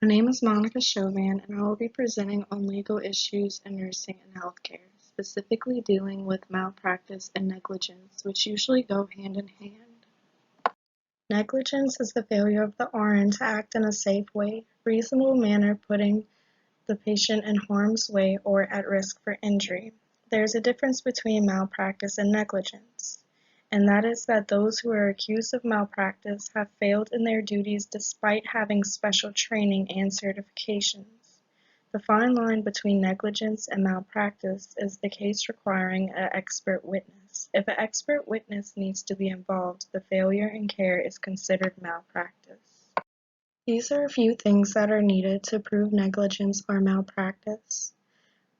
My name is Monica Chauvin, and I will be presenting on legal issues in nursing and healthcare, specifically dealing with malpractice and negligence, which usually go hand in hand. Negligence is the failure of the RN to act in a safe way, reasonable manner, putting the patient in harm's way or at risk for injury. There is a difference between malpractice and negligence, and that is that those who are accused of malpractice have failed in their duties despite having special training and certifications. The fine line between negligence and malpractice is the case requiring an expert witness. If an expert witness needs to be involved, the failure in care is considered malpractice. These are a few things that are needed to prove negligence or malpractice.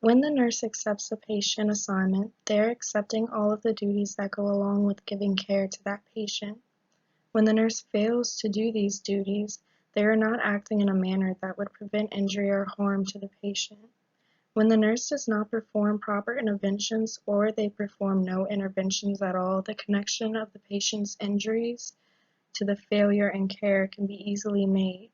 When the nurse accepts a patient assignment, they are accepting all of the duties that go along with giving care to that patient. When the nurse fails to do these duties, they are not acting in a manner that would prevent injury or harm to the patient. When the nurse does not perform proper interventions or they perform no interventions at all, the connection of the patient's injuries to the failure in care can be easily made.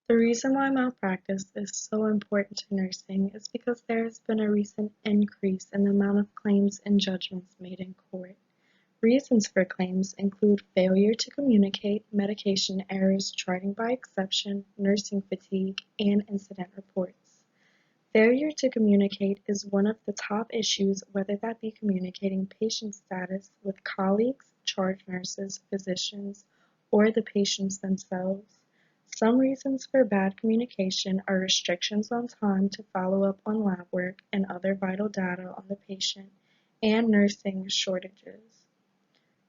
The reason why malpractice is so important to nursing is because there has been a recent increase in the amount of claims and judgments made in court. Reasons for claims include failure to communicate, medication errors, charting by exception, nursing fatigue, and incident reports. Failure to communicate is one of the top issues, whether that be communicating patient status with colleagues, charge nurses, physicians, or the patients themselves. Some reasons for bad communication are restrictions on time to follow up on lab work and other vital data on the patient, and nursing shortages,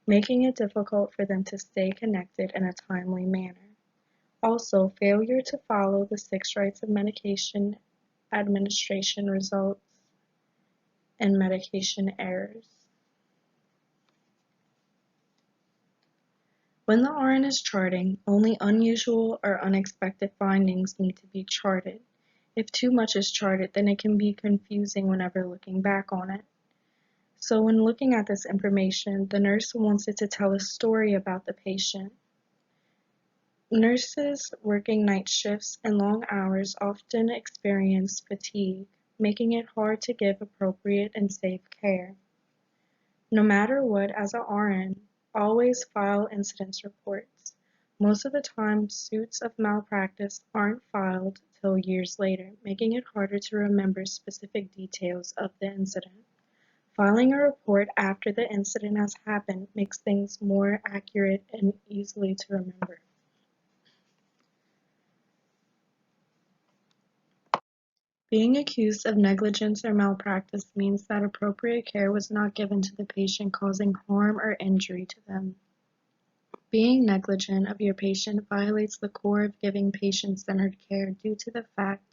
making it difficult for them to stay connected in a timely manner. Also, failure to follow the 6 rights of medication administration results in medication errors. When the RN is charting, only unusual or unexpected findings need to be charted. If too much is charted, then it can be confusing whenever looking back on it. So when looking at this information, the nurse wants it to tell a story about the patient. Nurses working night shifts and long hours often experience fatigue, making it hard to give appropriate and safe care. No matter what, as a RN, always file incidents reports. Most of the time, suits of malpractice aren't filed till years later, making it harder to remember specific details of the incident. Filing a report after the incident has happened makes things more accurate and easily to remember. Being accused of negligence or malpractice means that appropriate care was not given to the patient, causing harm or injury to them. Being negligent of your patient violates the core of giving patient-centered care due to the fact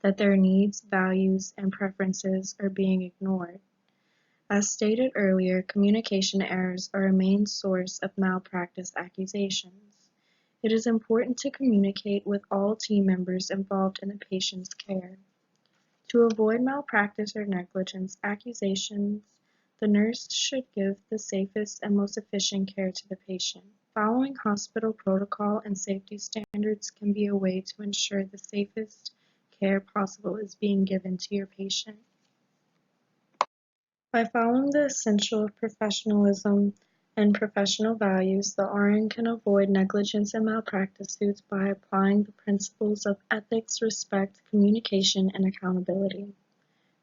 that their needs, values, and preferences are being ignored. As stated earlier, communication errors are a main source of malpractice accusations. It is important to communicate with all team members involved in the patient's care. To avoid malpractice or negligence accusations, the nurse should give the safest and most efficient care to the patient. Following hospital protocol and safety standards can be a way to ensure the safest care possible is being given to your patient. By following the essential of professionalism and professional values, the RN can avoid negligence and malpractice suits by applying the principles of ethics, respect, communication, and accountability.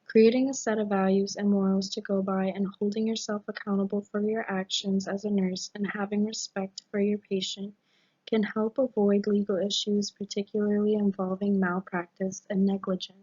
Creating a set of values and morals to go by and holding yourself accountable for your actions as a nurse and having respect for your patient can help avoid legal issues, particularly involving malpractice and negligence.